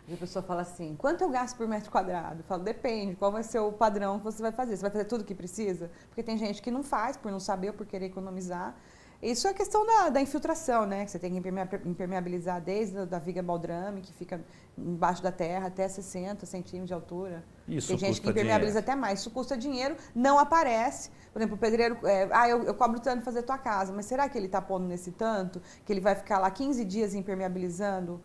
a pessoa fala assim, quanto eu gasto por metro quadrado? Eu falo, depende, qual vai ser o padrão que você vai fazer? Você vai fazer tudo o que precisa? Porque tem gente que não faz, por não saber ou por querer economizar. Isso é questão da infiltração, né? Que você tem que impermeabilizar desde a viga baldrame, que fica embaixo da terra, até 60 centímetros de altura. Isso tem gente que impermeabiliza dinheiro. até mais. Isso custa dinheiro, não aparece. Por exemplo, o pedreiro, eu cobro tanto fazer tua casa, mas será que ele está pondo nesse tanto? Que ele vai ficar lá 15 dias impermeabilizando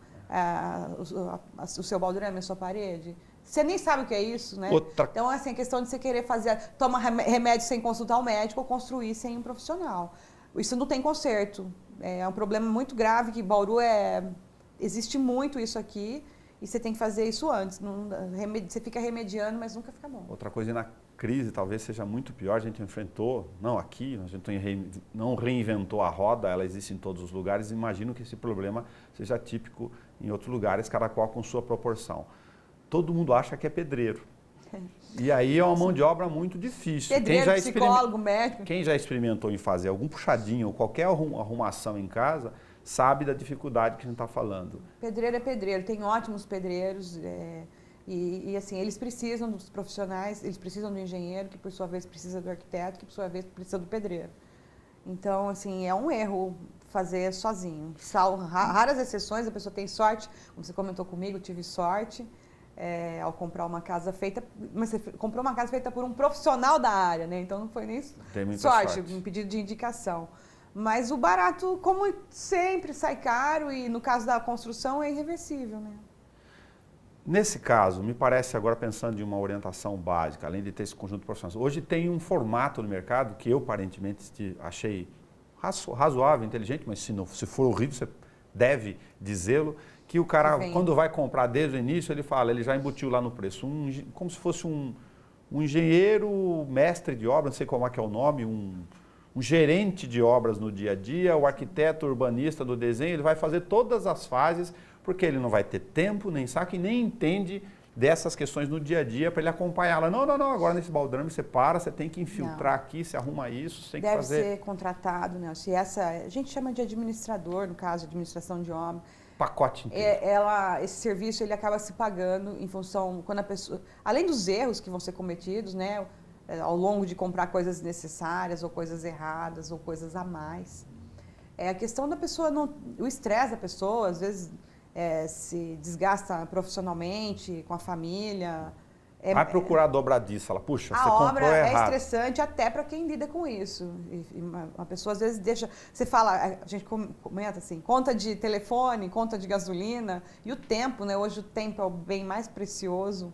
o seu baldrame, a sua parede? Você nem sabe o que é isso, né? Então, assim, a questão de você querer tomar remédio sem consultar o médico ou construir sem um profissional. Isso não tem conserto. É um problema muito grave que Bauru existe muito isso aqui e você tem que fazer isso antes. Você fica remediando, mas nunca fica bom. Outra coisa, na crise talvez seja muito pior, a gente enfrentou, não aqui, a gente não reinventou a roda, ela existe em todos os lugares, imagino que esse problema seja típico em outros lugares, cada qual com sua proporção. Todo mundo acha que é pedreiro. E aí é uma mão de obra muito difícil. Pedreiro, psicólogo, médico. Quem já experimentou em fazer algum puxadinho ou qualquer arrumação em casa, sabe da dificuldade que a gente está falando. Pedreiro é pedreiro, tem ótimos pedreiros e assim, eles precisam dos profissionais, eles precisam do engenheiro, que por sua vez precisa do arquiteto, que por sua vez precisa do pedreiro. Então, assim, é um erro fazer sozinho. Raras exceções, a pessoa tem sorte, como você comentou comigo, eu tive sorte. Ao comprar uma casa feita, mas você comprou uma casa feita por um profissional da área, né? Então não foi nem sorte, um pedido de indicação. Mas o barato, como sempre, sai caro e no caso da construção é irreversível, né? Nesse caso, me parece agora pensando em uma orientação básica, além de ter esse conjunto de profissionais, hoje tem um formato no mercado que eu aparentemente achei razoável, inteligente, mas se for horrível, você deve dizê-lo, que o cara, quando vai comprar desde o início, ele já embutiu lá no preço, como se fosse um engenheiro, mestre de obra, não sei como é que é o nome, um gerente de obras no dia a dia, o arquiteto urbanista do desenho, ele vai fazer todas as fases, porque ele não vai ter tempo, nem saco e nem entende dessas questões no dia a dia para ele acompanhá-la. Não, agora nesse baldrame você você tem que infiltrar aqui, você arruma isso, você tem que fazer... Deve ser contratado, né? A gente chama de administrador, no caso, administração de obra. Pacote inteiro. Esse serviço ele acaba se pagando em função, quando a pessoa, além dos erros que vão ser cometidos, né, ao longo de comprar coisas desnecessárias ou coisas erradas ou coisas a mais, a questão da pessoa, o estresse da pessoa, às vezes se desgasta profissionalmente, com a família. Vai procurar dobradiça, fala, puxa, você comprou errado. A obra é estressante até para quem lida com isso. Uma pessoa às vezes deixa... Você fala, a gente comenta assim, conta de telefone, conta de gasolina e o tempo, né? Hoje o tempo é o bem mais precioso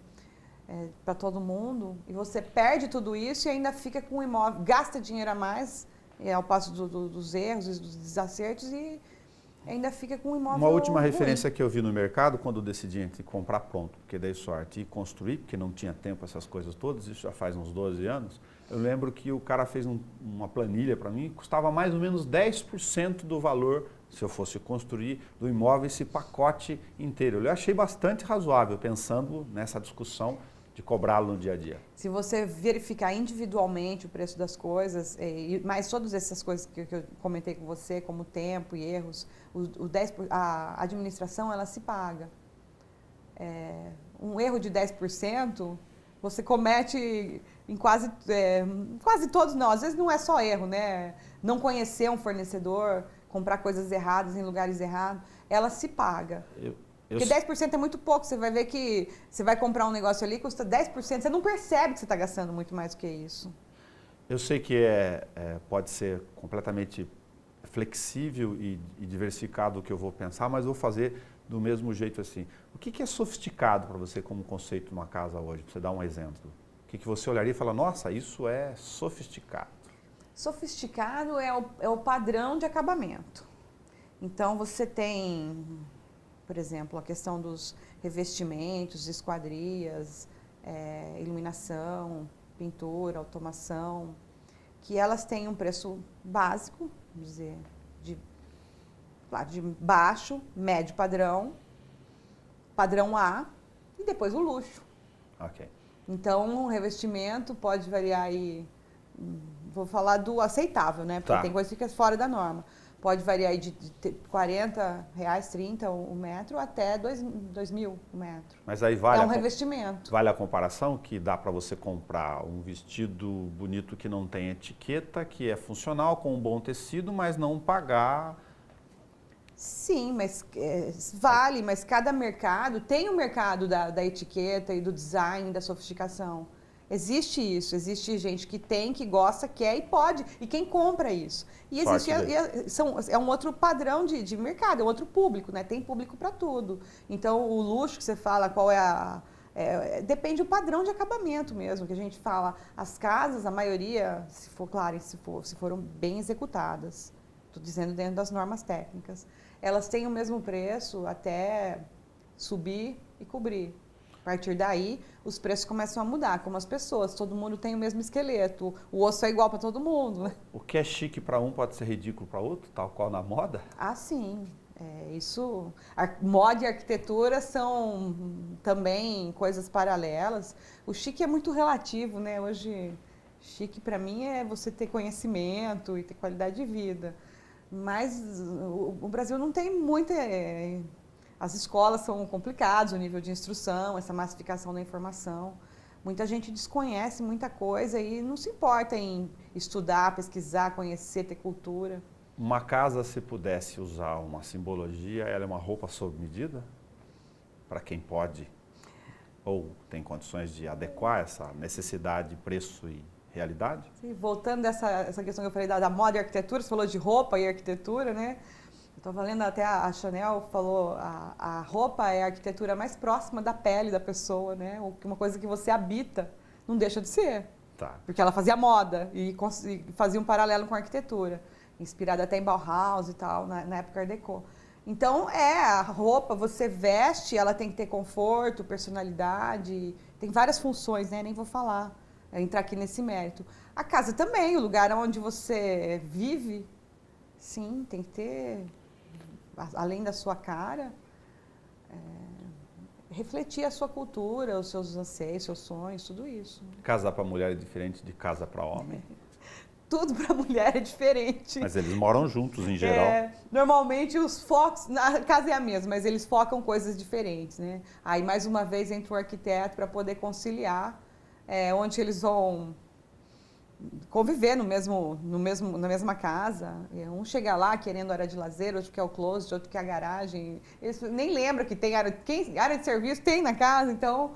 para todo mundo. E você perde tudo isso e ainda fica com o imóvel, gasta dinheiro a mais ao passo dos erros e dos desacertos e ainda fica com um imóvel Uma última ruim. referência que eu vi no mercado, quando eu decidi entre comprar pronto, porque dei sorte, e construir, porque não tinha tempo essas coisas todas, isso já faz uns 12 anos, eu lembro que o cara fez uma planilha para mim, custava mais ou menos 10% do valor, se eu fosse construir, do imóvel, esse pacote inteiro. Eu achei bastante razoável, pensando nessa discussão de cobrá-lo no dia a dia. Se você verificar individualmente o preço das coisas, mais todas essas coisas que eu comentei com você, como tempo e erros, a administração ela se paga. Um erro de 10%, você comete em quase todos nós. Às vezes não é só erro, né? Não conhecer um fornecedor, comprar coisas erradas em lugares errados, ela se paga. Porque 10% é muito pouco, você vai ver que você vai comprar um negócio ali, custa 10%, você não percebe que você está gastando muito mais do que isso. Eu sei que pode ser completamente flexível e diversificado o que eu vou pensar, mas vou fazer do mesmo jeito assim. O que é sofisticado para você como conceito numa casa hoje? Para você dar um exemplo. O que você olharia e fala, nossa, isso é sofisticado? Sofisticado é o padrão de acabamento. Então você tem, por exemplo, a questão dos revestimentos, esquadrias, iluminação, pintura, automação, que elas têm um preço básico, vamos dizer, de baixo, médio padrão, padrão A e depois o luxo. Ok. Então, o revestimento pode variar aí, vou falar do aceitável, né? Porque tem coisa que fica fora da norma. Pode variar aí de R$40, 30 o metro, até 2.000 o metro. Mas aí vale revestimento. Vale a comparação que dá para você comprar um vestido bonito que não tem etiqueta, que é funcional, com um bom tecido, mas não pagar... Sim, mas vale, mas cada mercado tem o mercado da etiqueta e do design, da sofisticação. Existe isso, existe gente que tem, que gosta, quer e pode, e quem compra isso. E existe, é um outro padrão de mercado, é um outro público, né? Tem público para tudo. Então, o luxo que você fala, qual é depende do padrão de acabamento mesmo, que a gente fala. As casas, a maioria, se for claro, se foram bem executadas, estou dizendo dentro das normas técnicas, elas têm o mesmo preço até subir e cobrir. A partir daí, os preços começam a mudar, como as pessoas. Todo mundo tem o mesmo esqueleto, o osso é igual para todo mundo, né? O que é chique para um pode ser ridículo para outro, tal qual na moda? Ah, sim. Moda e arquitetura são também coisas paralelas. O chique é muito relativo, né? Hoje, chique para mim é você ter conhecimento e ter qualidade de vida. Mas o Brasil não tem muita... As escolas são complicadas, o nível de instrução, essa massificação da informação. Muita gente desconhece muita coisa e não se importa em estudar, pesquisar, conhecer, ter cultura. Uma casa, se pudesse usar uma simbologia, ela é uma roupa sob medida? Para quem pode ou tem condições de adequar essa necessidade, preço e realidade? Sim, voltando essa questão que eu falei da moda e arquitetura, você falou de roupa e arquitetura, né? Estava lendo até a Chanel falou a roupa é a arquitetura mais próxima da pele da pessoa, né? Uma coisa que você habita, não deixa de ser. Tá. Porque ela fazia moda e fazia um paralelo com a arquitetura, inspirada até em Bauhaus e tal, na época Art Deco. Então, a roupa, você veste, ela tem que ter conforto, personalidade, tem várias funções, né? Nem vou falar, entrar aqui nesse mérito. A casa também, o lugar onde você vive, sim, tem que ter... além da sua cara, refletir a sua cultura, os seus anseios, seus sonhos, tudo isso. Casa para mulher é diferente de casa para homem? Tudo para mulher é diferente. Mas eles moram juntos, em geral. Normalmente os focos, a casa é a mesma, mas eles focam coisas diferentes, né? Aí, mais uma vez, entra o arquiteto para poder conciliar, onde eles vão conviver na mesma casa. Um chega lá querendo área de lazer, outro quer o closet, outro quer a garagem. Eles nem lembram que tem área de serviço, tem na casa. Então,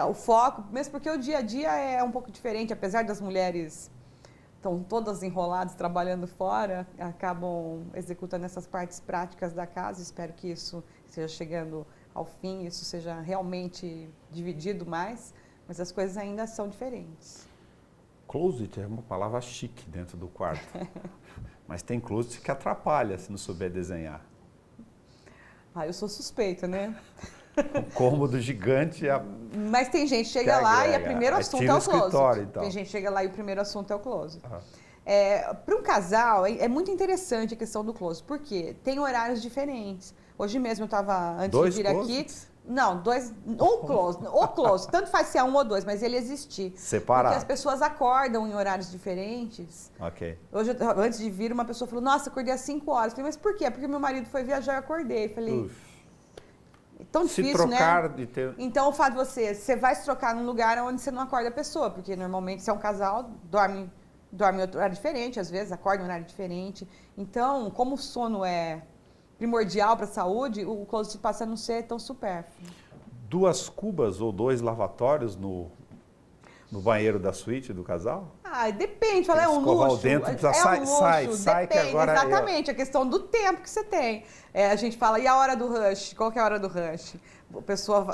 o foco, mesmo porque o dia a dia é um pouco diferente, apesar das mulheres estão todas enroladas, trabalhando fora, acabam executando essas partes práticas da casa. Espero que isso esteja chegando ao fim, isso seja realmente dividido mais, mas as coisas ainda são diferentes. Closet é uma palavra chique dentro do quarto, mas tem closet que atrapalha se não souber desenhar. Ah, eu sou suspeita, né? Um cômodo gigante. Mas tem gente que chega lá e o primeiro assunto é o closet. Então. Tem gente que chega lá e o primeiro assunto é o closet. Aham. Para um casal, é muito interessante a questão do closet, porque tem horários diferentes. Hoje mesmo eu estava, antes de vir aqui... Não, o closet, tanto faz se é um ou dois, mas ele existir. Separado. Porque as pessoas acordam em horários diferentes. Ok. Hoje, antes de vir, uma pessoa falou, nossa, acordei às 5 horas. Eu falei, mas por quê? Porque meu marido foi viajar e eu acordei. Eu falei, tão difícil, se trocar, né? De ter... Então, o fato de você vai se trocar num lugar onde você não acorda a pessoa, porque normalmente se é um casal, dorme em outro horário diferente, às vezes acorda em horário diferente. Então, como o sono é primordial para a saúde, o closet passa a não ser tão supérfluo. 2 cubas ou 2 lavatórios no banheiro da suíte do casal? Ah, depende, fala, é um luxo. Dentro, um luxo, sai que agora... Exatamente, a questão do tempo que você tem. A gente fala, e a hora do rush? Qual que é a hora do rush? A pessoa,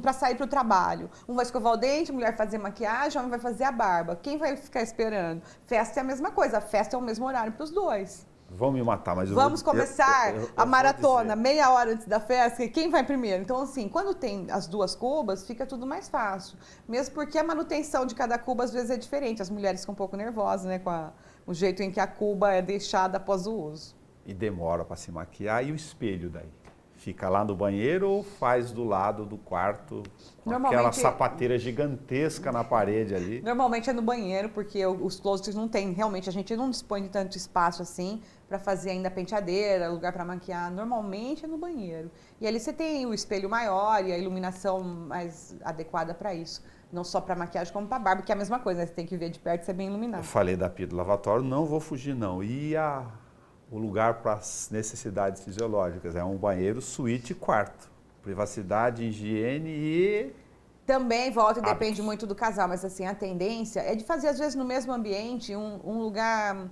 para sair para o trabalho. Um vai escovar o dente, a mulher vai fazer maquiagem, o homem vai fazer a barba. Quem vai ficar esperando? Festa é a mesma coisa, a festa é o mesmo horário para os dois. Vão me matar, mas vamos começar a maratona meia hora antes da festa, e quem vai primeiro? Então, assim, quando tem as 2 cubas, fica tudo mais fácil. Mesmo porque a manutenção de cada cuba, às vezes, é diferente. As mulheres ficam um pouco nervosas, né, com o jeito em que a cuba é deixada após o uso. E demora para se maquiar. E o espelho daí? Fica lá no banheiro ou faz do lado do quarto, com aquela sapateira gigantesca na parede ali? Normalmente é no banheiro, porque os closets não tem, realmente, a gente não dispõe de tanto espaço assim para fazer ainda penteadeira, lugar para maquiar. Normalmente é no banheiro. E ali você tem o espelho maior e a iluminação mais adequada para isso. Não só para maquiagem, como para barba, que é a mesma coisa, né? Você tem que ver de perto e ser bem iluminado. Eu falei da pia do lavatório, não vou fugir não. E o lugar para as necessidades fisiológicas? É um banheiro, suíte e quarto. Privacidade, higiene e... Também volta e depende muito do casal, mas assim, a tendência é de fazer, às vezes, no mesmo ambiente, um lugar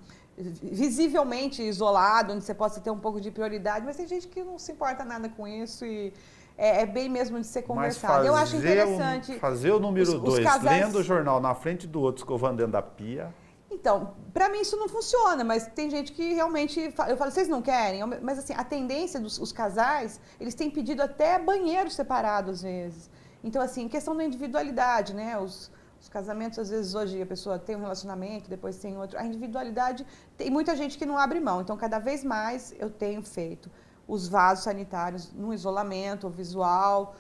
visivelmente isolado, onde você possa ter um pouco de prioridade, mas tem gente que não se importa nada com isso e é bem mesmo de ser conversado. Eu acho interessante... Fazer o número 2, lendo o jornal na frente do outro, escovando dentro da pia... Então, para mim isso não funciona, mas tem gente que realmente... Eu falo, vocês não querem? Mas assim, a tendência dos casais, eles têm pedido até banheiro separado às vezes. Então, assim, questão da individualidade, né? Os casamentos, às vezes, hoje a pessoa tem um relacionamento, depois tem outro. A individualidade, tem muita gente que não abre mão. Então, cada vez mais eu tenho feito os vasos sanitários no isolamento visual...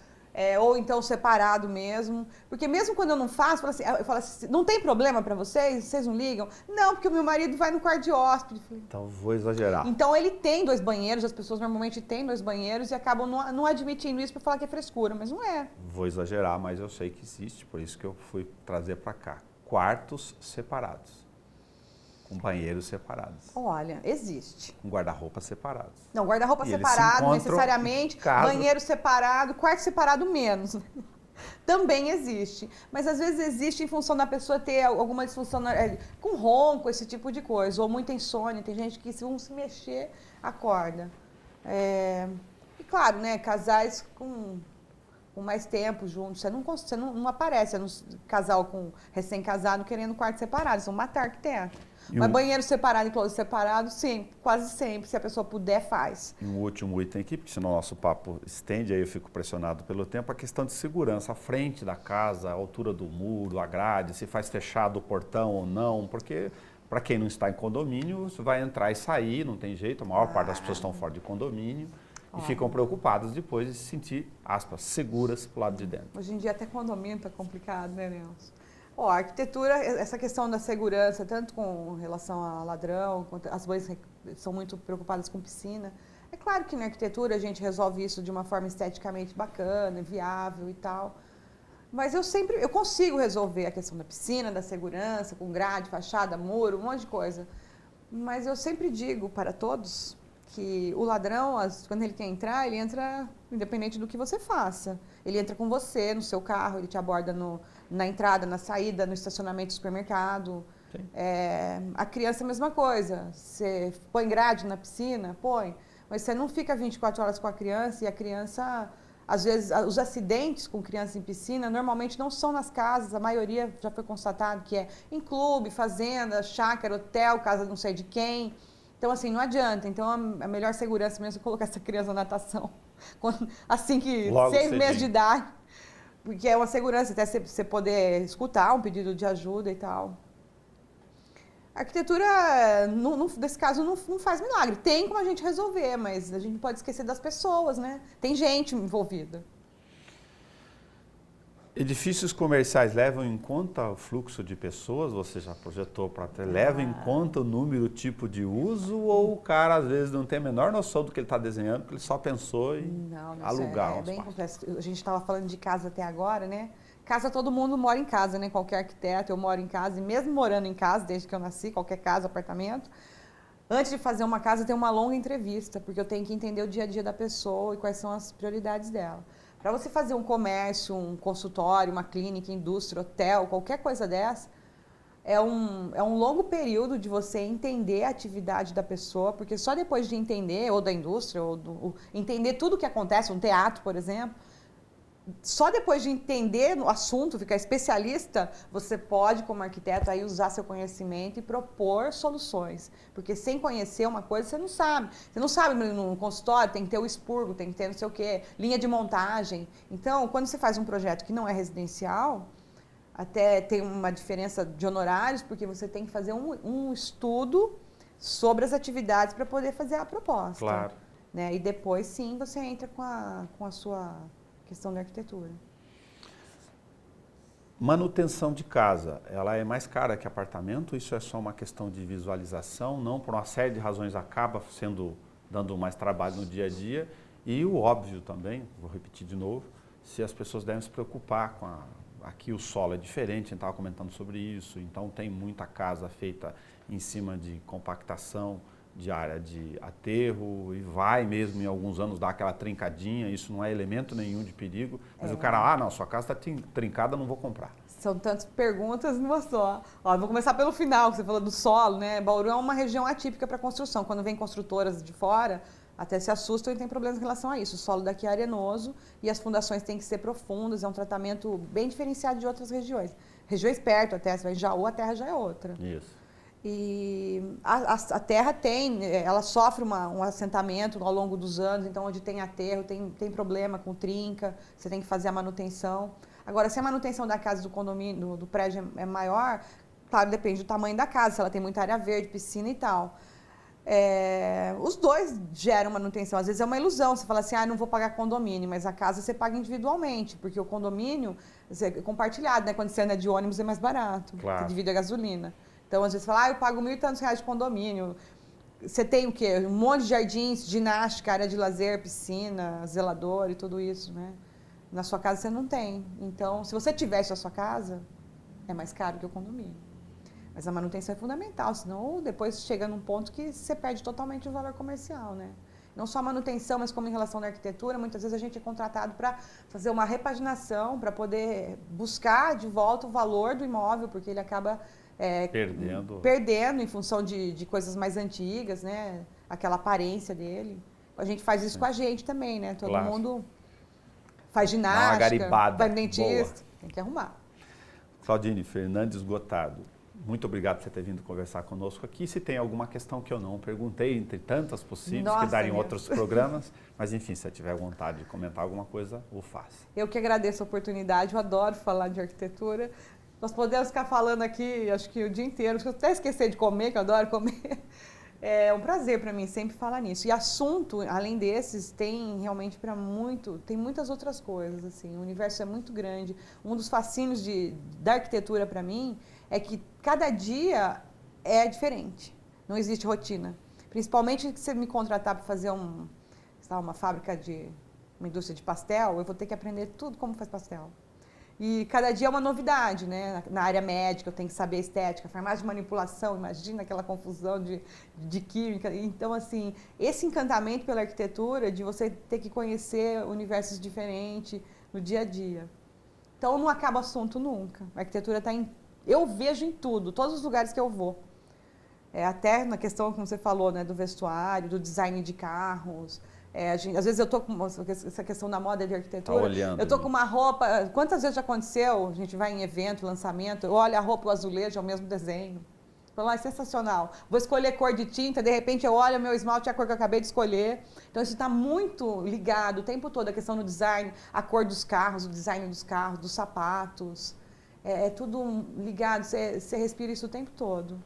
ou então separado mesmo, porque mesmo quando eu não faço, eu falo assim, não tem problema para vocês? Vocês não ligam? Não, porque o meu marido vai no quarto de hóspede. Então vou exagerar. Então ele tem 2 banheiros, as pessoas normalmente têm 2 banheiros e acabam não admitindo isso para falar que é frescura, mas não é. Vou exagerar, mas eu sei que existe, por isso que eu fui trazer para cá. Quartos separados. Com banheiros separados. Olha, existe. Com guarda-roupa separados. Não, guarda-roupa separado, necessariamente, banheiro separado, quarto separado menos. Também existe. Mas às vezes existe em função da pessoa ter alguma disfunção com ronco, esse tipo de coisa, ou muita insônia. Tem gente que se um se mexer, acorda. E claro, né, casais com mais tempo juntos, você não aparece, casal com recém-casado querendo quarto separado, isso é uma arquiteto. Mas banheiro separado e closet separado, sim, quase sempre, se a pessoa puder, faz. E um último item aqui, porque senão o nosso papo estende, aí eu fico pressionado pelo tempo, a questão de segurança, a frente da casa, a altura do muro, a grade, se faz fechado o portão ou não, porque para quem não está em condomínio, você vai entrar e sair, não tem jeito, a maior parte das pessoas estão fora de condomínio. E ficam preocupadas depois de se sentir, aspas, seguras pro lado de dentro. Hoje em dia até condomínio está complicado, né, Nelson? A arquitetura, essa questão da segurança, tanto com relação a ladrão, quanto as mães são muito preocupadas com piscina. É claro que na arquitetura a gente resolve isso de uma forma esteticamente bacana, viável e tal. Mas eu consigo resolver a questão da piscina, da segurança, com grade, fachada, muro, um monte de coisa. Mas eu sempre digo para todos que o ladrão, quando ele quer entrar, ele entra independente do que você faça. Ele entra com você, no seu carro, ele te aborda na entrada, na saída, no estacionamento do supermercado. A criança é a mesma coisa. Você põe grade na piscina? Põe. Mas você não fica 24 horas com a criança e a criança... Às vezes, os acidentes com crianças em piscina normalmente não são nas casas, a maioria já foi constatado que é em clube, fazenda, chácara, hotel, casa não sei de quem. Então, assim, não adianta. Então, a melhor segurança mesmo é colocar essa criança na natação. Assim que Logo 6 meses de cedinho. idade, porque é uma segurança, até você poder escutar um pedido de ajuda e tal. A arquitetura, nesse caso, não faz milagre. Tem como a gente resolver, mas a gente não pode esquecer das pessoas, né? Tem gente envolvida. Edifícios comerciais levam em conta o fluxo de pessoas? Você já projetou para ter? Leva em conta o número, o tipo de uso? Ou o cara, às vezes, não tem a menor noção do que ele está desenhando, porque ele só pensou em alugar um bem espaço? complexo. A gente estava falando de casa até agora, né? Casa, todo mundo mora em casa, né? Qualquer arquiteto, eu moro em casa. E mesmo morando em casa, desde que eu nasci, qualquer casa, apartamento, antes de fazer uma casa, tem uma longa entrevista, porque eu tenho que entender o dia a dia da pessoa e quais são as prioridades dela. Para você fazer um comércio, um consultório, uma clínica, indústria, hotel, qualquer coisa dessa, é um longo período de você entender a atividade da pessoa, porque só depois de entender, ou da indústria, ou entender tudo o que acontece, um teatro, por exemplo, só depois de entender o assunto, ficar especialista, você pode, como arquiteto, aí usar seu conhecimento e propor soluções. Porque sem conhecer uma coisa, você não sabe. Você não sabe no consultório, tem que ter o expurgo, tem que ter não sei o quê, linha de montagem. Então, quando você faz um projeto que não é residencial, até tem uma diferença de honorários, porque você tem que fazer um estudo sobre as atividades para poder fazer a proposta. Claro. Né? E depois, sim, você entra com a sua questão da arquitetura. Manutenção de casa, ela é mais cara que apartamento? Isso é só uma questão de visualização? Não, por uma série de razões acaba dando mais trabalho no dia a dia. E o óbvio também, vou repetir de novo, se as pessoas devem se preocupar com aqui o solo é diferente, a gente estava comentando sobre isso, então tem muita casa feita em cima de compactação, de área de aterro, e vai mesmo em alguns anos dar aquela trincadinha, isso não é elemento nenhum de perigo, mas o cara, não, sua casa está trincada, não vou comprar. São tantas perguntas numa só. Ó, vou começar pelo final, que você falou do solo, né? Bauru é uma região atípica para construção. Quando vem construtoras de fora, até se assustam e tem problemas em relação a isso. O solo daqui é arenoso e as fundações têm que ser profundas, é um tratamento bem diferenciado de outras regiões. Regiões perto até, se vai em Jaú, a terra já é outra. Isso. E a terra ela sofre um assentamento ao longo dos anos, então onde tem aterro, tem problema com trinca, você tem que fazer a manutenção. Agora, se a manutenção da casa, do condomínio, do prédio é maior, claro, depende do tamanho da casa, se ela tem muita área verde, piscina e tal. Os dois geram manutenção, às vezes é uma ilusão, você fala assim, não vou pagar condomínio, mas a casa você paga individualmente, porque o condomínio é compartilhado, né? Quando você anda de ônibus é mais barato, claro. Você divide a gasolina. Então, às vezes, você fala, eu pago R$ 1.000 de condomínio. Você tem o quê? Um monte de jardins, ginástica, área de lazer, piscina, zelador e tudo isso, né? Na sua casa você não tem. Então, se você tivesse a sua casa, é mais caro que o condomínio. Mas a manutenção é fundamental, senão depois chega num ponto que você perde totalmente o valor comercial, né? Não só a manutenção, mas como em relação à arquitetura, muitas vezes a gente é contratado para fazer uma repaginação, para poder buscar de volta o valor do imóvel, porque ele acaba perdendo em função de coisas mais antigas, né? Aquela aparência dele. A gente faz isso com a gente também, né? Todo mundo faz ginástica, vai no dentista, tem que arrumar. Claudine Fernandes Gotardo, muito obrigado por você ter vindo conversar conosco aqui. Se tem alguma questão que eu não perguntei, entre tantas possíveis, que darem outros programas, mas enfim, se você tiver vontade de comentar alguma coisa, o faça. Eu que agradeço a oportunidade, eu adoro falar de arquitetura. Nós podemos ficar falando aqui, acho que o dia inteiro, acho que eu até esquecer de comer, que eu adoro comer. É um prazer para mim sempre falar nisso. E assunto, além desses, tem realmente tem muitas outras coisas, assim. O universo é muito grande. Um dos fascínios da arquitetura para mim é que cada dia é diferente. Não existe rotina. Principalmente se você me contratar para fazer uma fábrica uma indústria de pastel, eu vou ter que aprender tudo como faz pastel. E cada dia é uma novidade, né? Na área médica eu tenho que saber estética, farmácia de manipulação, imagina aquela confusão de química. Então, assim, esse encantamento pela arquitetura, de você ter que conhecer universos diferentes no dia a dia. Então, não acaba o assunto nunca. A arquitetura eu vejo em tudo, todos os lugares que eu vou. Até na questão, como você falou, né, do vestuário, do design de carros. Às vezes eu tô com essa questão da moda de arquitetura, tá olhando, eu tô com uma roupa, quantas vezes já aconteceu, a gente vai em evento, lançamento, olha a roupa, o azulejo, é o mesmo desenho. Fala, é sensacional. Vou escolher cor de tinta, de repente eu olho meu esmalte, a cor que eu acabei de escolher. Então isso está muito ligado o tempo todo, a questão do design, a cor dos carros, o design dos carros, dos sapatos. É tudo ligado, você respira isso o tempo todo.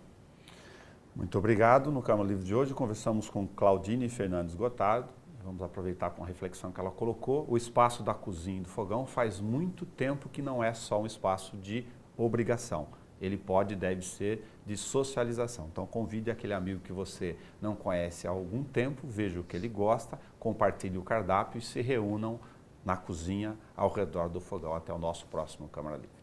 Muito obrigado. No Câmara Livre de hoje conversamos com Claudine Fernandes Gotardo. Vamos aproveitar com a reflexão que ela colocou. O espaço da cozinha e do fogão faz muito tempo que não é só um espaço de obrigação. Ele pode e deve ser de socialização. Então convide aquele amigo que você não conhece há algum tempo, veja o que ele gosta, compartilhe o cardápio e se reúnam na cozinha ao redor do fogão. Até o nosso próximo Câmara Livre.